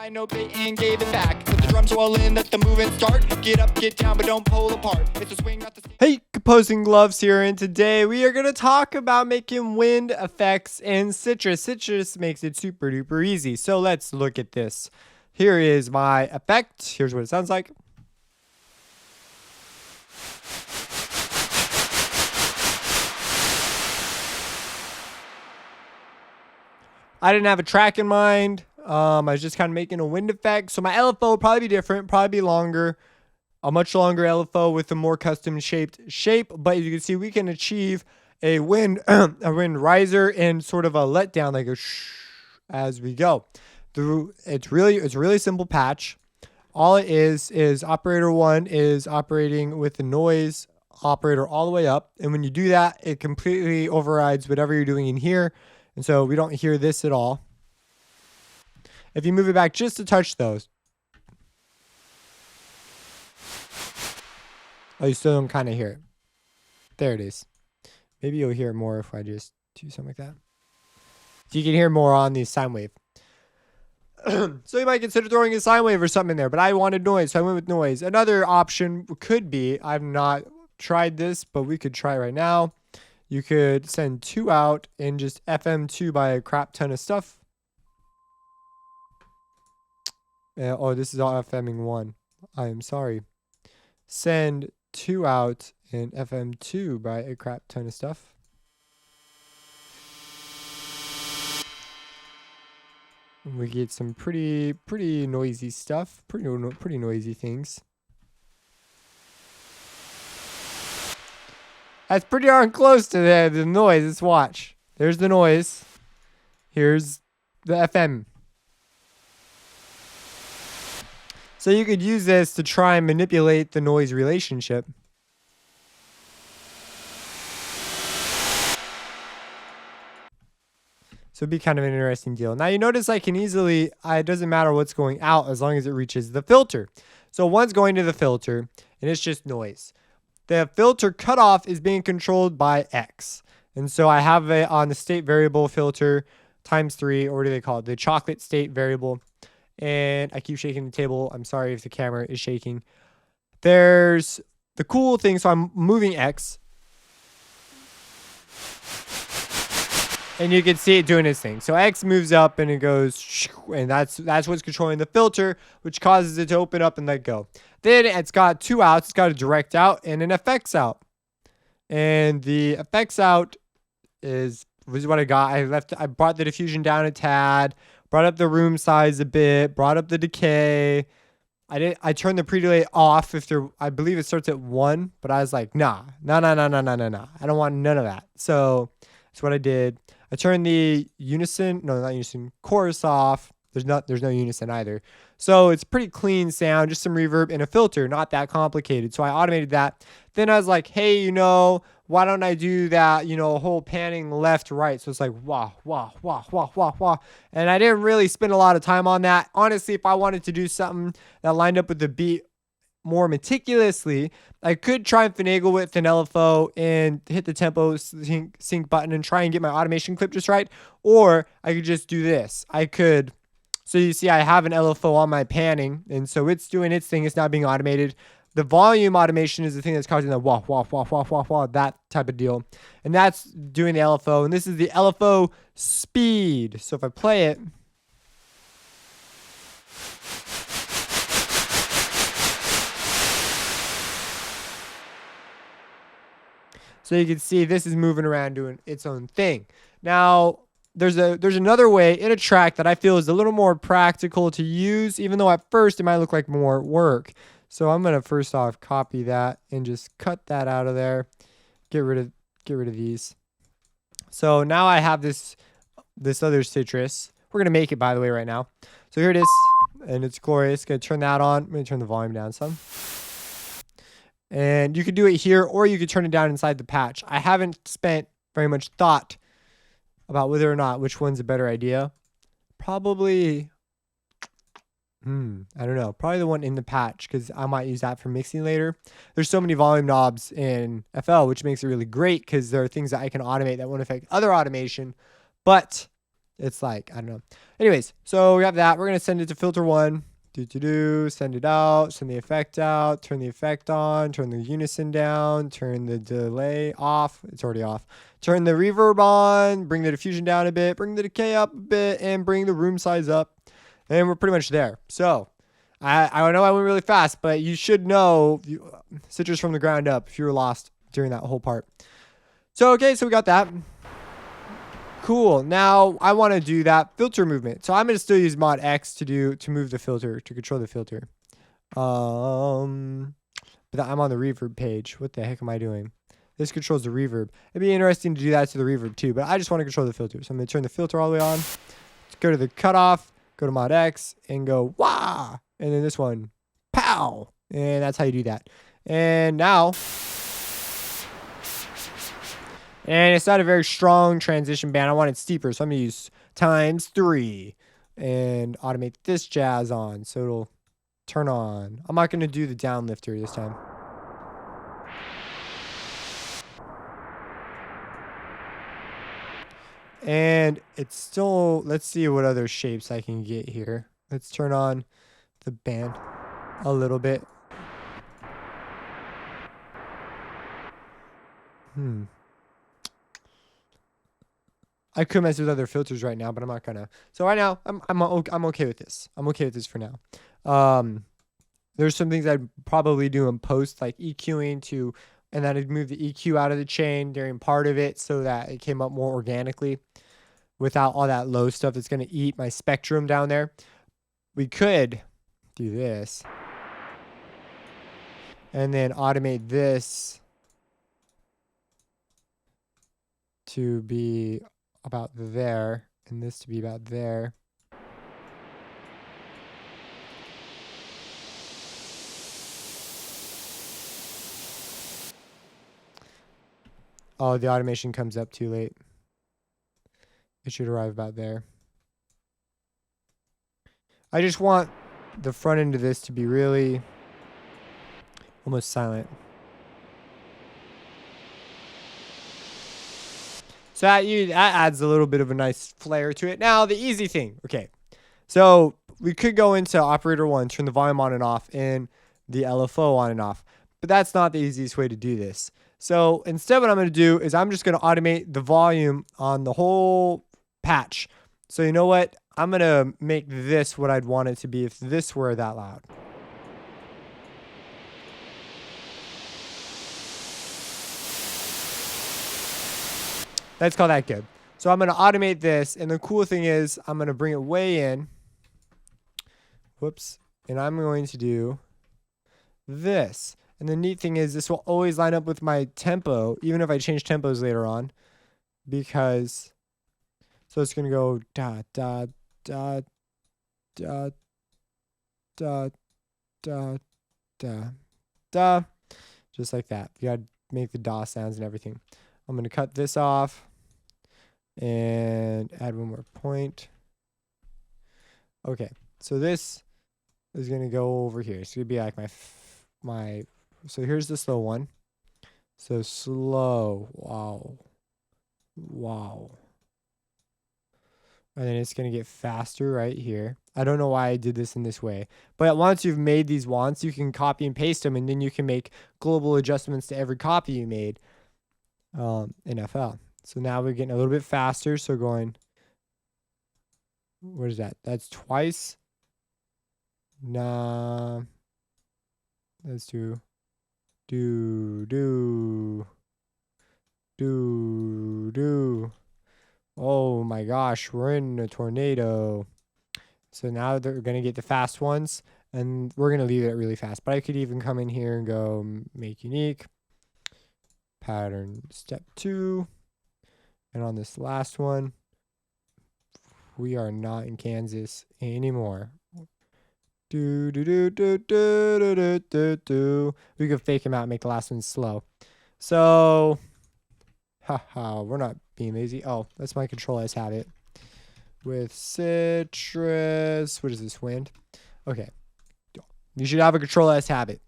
I no bait and gave it back. Put the drums all in, let the movement start. Get up, get down, but don't pull apart. It's a swing, not the Hey, Composing Gloves here, and today we are going to talk about making wind effects in Sytrus. Sytrus makes it super duper easy. So let's look at this. Here is my effect. Here's what it sounds like. I didn't have a track in mind. I was just kind of making a wind effect. So my LFO will probably be different, probably be longer, a much longer LFO with a more custom shaped shape. But as you can see, we can achieve a wind, a wind riser and sort of a letdown, like a shh as we go. It's a really simple patch. All it is operator 1 is operating with the noise operator all the way up. And when you do that, it completely overrides whatever you're doing in here. And so we don't hear this at all. If you move it back just a touch, though. Oh, you still don't kind of hear it. There it is. Maybe you'll hear it more if I just do something like that. So you can hear more on the sine wave. So you might consider throwing a sine wave or something in there, but I wanted noise, so I went with noise. Another option could be, I've not tried this, but we could try right now. You could send 2 out and just FM2 by a crap ton of stuff. Oh, this is all FMing 1. I am sorry. Send 2 out and FM2 by a crap ton of stuff. We get some pretty noisy stuff. Pretty noisy things. That's pretty darn close to the noise. Let's watch. There's the noise. Here's the FM. So you could use this to try and manipulate the noise relationship. So it'd be kind of an interesting deal. Now you notice I can easily, it doesn't matter what's going out as long as it reaches the filter. So one's going to the filter and it's just noise. The filter cutoff is being controlled by X. And so I have it on the state variable filter times 3, or what do they call it? The chocolate state variable. And I keep shaking the table. I'm sorry if the camera is shaking. There's the cool thing. So I'm moving X. And you can see it doing its thing. So X moves up and it goes, and that's what's controlling the filter, which causes it to open up and let go. Then it's got 2 outs. It's got a direct out and an effects out. And the effects out is what I got. I brought the diffusion down a tad, brought up the room size a bit, brought up the decay. I turned the pre-delay off I believe it starts at 1, but I was like, nah. I don't want none of that. So that's what I did. I turned the chorus off. There's no unison either. So it's pretty clean sound, just some reverb and a filter, not that complicated. So I automated that. Then I was like, hey, why don't I do that, a whole panning left, right. So it's like, wah, wah, wah, wah, wah, wah. And I didn't really spend a lot of time on that. Honestly, if I wanted to do something that lined up with the beat more meticulously, I could try and finagle with an LFO and hit the tempo sync button and try and get my automation clip just right. Or I could just do this. So you see I have an LFO on my panning, and so it's doing its thing. It's not being automated. The volume automation is the thing that's causing the wah, wah, wah, wah, wah, wah, that type of deal. And that's doing the LFO. And this is the LFO speed. So if I play it, so you can see this is moving around doing its own thing. Now, there's another way in a track that I feel is a little more practical to use, even though at first it might look like more work. So I'm gonna first off copy that and just cut that out of there. Get rid of these. So now I have this other Sytrus. We're gonna make it, by the way, right now. So here it is, and it's glorious. Gonna turn that on. I'm gonna turn the volume down some. And you could do it here, or you could turn it down inside the patch. I haven't spent very much thought about whether or not which one's a better idea. Probably, I don't know. Probably the one in the patch, because I might use that for mixing later. There's so many volume knobs in FL, which makes it really great, because there are things that I can automate that won't affect other automation. But It's like, I don't know. Anyways, so we have that. We're going to send it to filter 1. Send it out, send the effect out, turn the effect on, turn the unison down, turn the delay off. It's already off. Turn the reverb on, bring the diffusion down a bit, bring the decay up a bit, and bring the room size up. And we're pretty much there. So I know I went really fast, but you should know Sytrus from the ground up if you were lost during that whole part. So, okay, so we got that. Cool. Now I want to do that filter movement. So I'm going to still use mod X to move the filter, to control the filter. But I'm on the reverb page. What the heck am I doing? This controls the reverb. It'd be interesting to do that to the reverb too, but I just want to control the filter. So I'm going to turn the filter all the way on. Let's go to the cutoff, go to mod X and go wah. And then this one, pow. And that's how you do that. And now, and it's not a very strong transition band. I want it steeper, so I'm going to use ×3 and automate this jazz on so it'll turn on. I'm not going to do the downlifter this time. And it's still, let's see what other shapes I can get here. Let's turn on the band a little bit. I could mess with other filters right now, but I'm not gonna. So right now, I'm okay with this. I'm okay with this for now. There's some things I'd probably do in post, like EQing to, and then I'd move the EQ out of the chain during part of it so that it came up more organically without all that low stuff that's gonna eat my spectrum down there. We could do this and then automate this to be about there and this to be about there. Oh, the automation comes up too late. It should arrive about there. I just want the front end of this to be really almost silent. So that adds a little bit of a nice flair to it. Now, the easy thing. Okay. So we could go into operator 1, turn the volume on and off, and the LFO on and off. But that's not the easiest way to do this. So instead what I'm going to do is I'm just going to automate the volume on the whole patch. So you know what? I'm going to make this what I'd want it to be if this were that loud. Let's call that good. So I'm going to automate this. And the cool thing is I'm going to bring it way in. Whoops. And I'm going to do this. And the neat thing is this will always line up with my tempo, even if I change tempos later on. Because, so it's going to go da, da, da, da, da, da, da, da. Just like that. You got to make the da sounds and everything. I'm going to cut this off and add one more point. Okay, so this is going to go over here. It's going to be like my, so here's the slow one. So slow, wow, wow. And then it's going to get faster right here. I don't know why I did this in this way. But once you've made these wants, you can copy and paste them, and then you can make global adjustments to every copy you made in FL. So now we're getting a little bit faster. So going, what is that? That's twice. Nah. Let's do. Oh my gosh, we're in a tornado. So now they're going to get the fast ones, and we're going to leave it really fast. But I could even come in here and go make unique. Pattern step 2. And on this last one, we are not in Kansas anymore. We could fake him out and make the last one slow. So, haha, we're not being lazy. Oh, that's my control as habit. With Sytrus, what is this, wind? Okay. You should have a control as habit.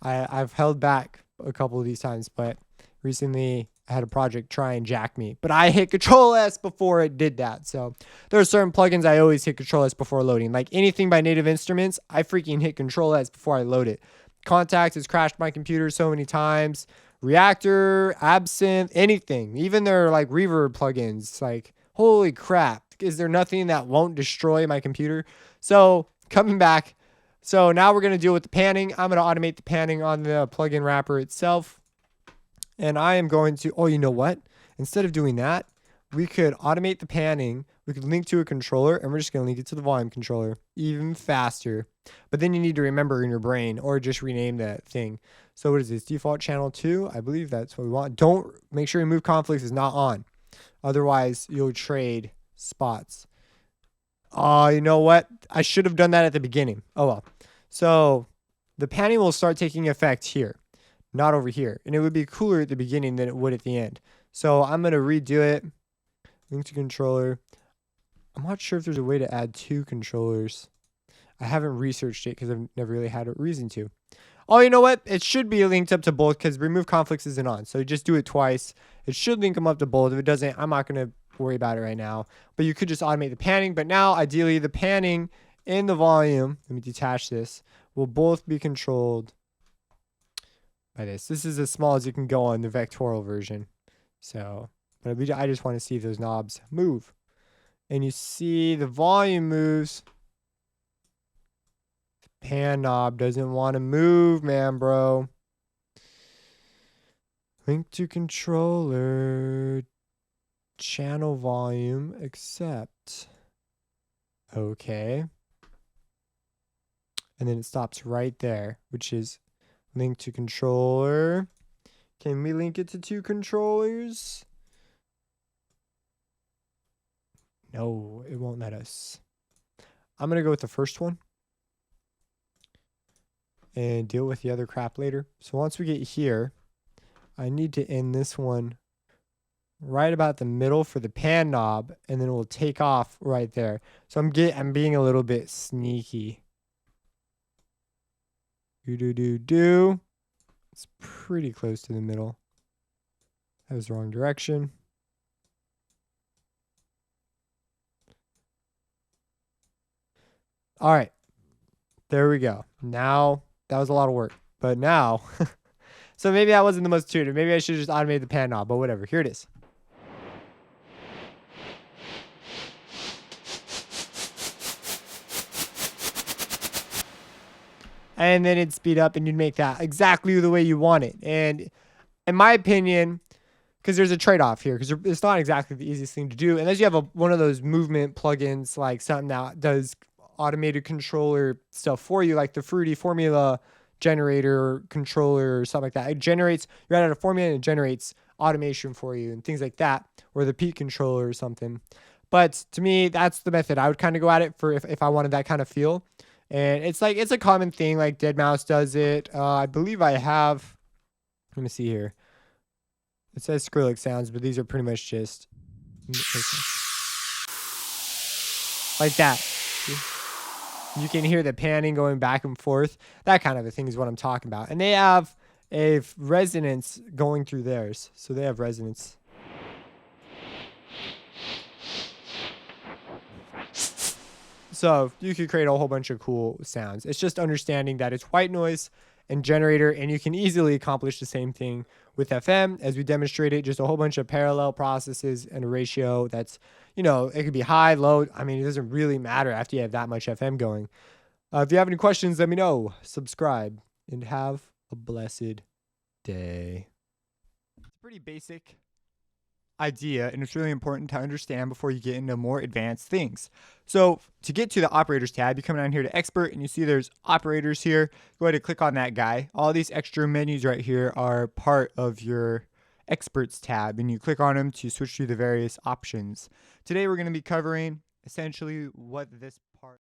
I've held back a couple of these times, but recently I had a project try and jack me, but I hit Control S before it did that. So there are certain plugins I always hit Control S before loading. Like anything by Native Instruments, I freaking hit Control S before I load it. Contact has crashed my computer so many times. Reactor, Absinthe, anything. Even their like reverb plugins. Like, holy crap. Is there nothing that won't destroy my computer? So coming back. So now we're going to deal with the panning. I'm going to automate the panning on the plugin wrapper itself. And I am going to, oh, you know what? Instead of doing that, we could automate the panning. We could link to a controller, and we're just going to link it to the volume controller even faster. But then you need to remember in your brain or just rename that thing. So what is this? Default channel 2? I believe that's what we want. Don't make sure remove conflicts is not on. Otherwise, you'll trade spots. Oh, you know what? I should have done that at the beginning. Oh, well. So the panning will start taking effect here, not over here. And it would be cooler at the beginning than it would at the end. So I'm going to redo it. Link to controller. I'm not sure if there's a way to add 2 controllers. I haven't researched it because I've never really had a reason to. Oh, you know what? It should be linked up to both because remove conflicts isn't on. So just do it twice. It should link them up to both. If it doesn't, I'm not going to worry about it right now. But you could just automate the panning. But now, ideally, the panning and the volume, let me detach this, will both be controlled by this. This is as small as you can go on the vectorial version. So, but I just want to see if those knobs move. And you see the volume moves. The pan knob doesn't want to move, man, bro. Link to controller. Channel volume, accept. Okay. And then it stops right there, which is link to controller. Can we link it to 2 controllers? No, it won't let us. I'm going to go with the first one and deal with the other crap later. So once we get here, I need to end this one right about the middle for the pan knob, and then it will take off right there. So I'm being a little bit sneaky. Do. It's pretty close to the middle. That was the wrong direction. All right. There we go. Now, that was a lot of work. But now, so maybe that wasn't the most intuitive. Maybe I should have just automated the pan knob, but whatever. Here it is. And then it'd speed up and you'd make that exactly the way you want it. And in my opinion, because there's a trade-off here, because it's not exactly the easiest thing to do unless you have one of those movement plugins, like something that does automated controller stuff for you, like the Fruity Formula generator controller or something like that. It generates, you add a formula and it generates automation for you and things like that, or the Peak controller or something. But to me, that's the method I would kind of go at it for if I wanted that kind of feel. And it's like, it's a common thing, like Deadmau5 does it. I believe I have, let me see here. It says Skrillex sounds, but these are pretty much just like that. You can hear the panning going back and forth. That kind of a thing is what I'm talking about. And they have a resonance going through theirs. So they have resonance. So you could create a whole bunch of cool sounds. It's just understanding that it's white noise and generator, and you can easily accomplish the same thing with FM as we demonstrated, just a whole bunch of parallel processes and a ratio that's, you know, it could be high, low. I mean, it doesn't really matter after you have that much FM going. If you have any questions, let me know. Subscribe and have a blessed day. It's pretty basic idea, and it's really important to understand before you get into more advanced things. So to get to the operators tab, you come down here to expert and you see there's operators here. Go ahead and click on that guy. All these extra menus right here are part of your experts tab, and you click on them to switch through the various options. Today we're going to be covering essentially what this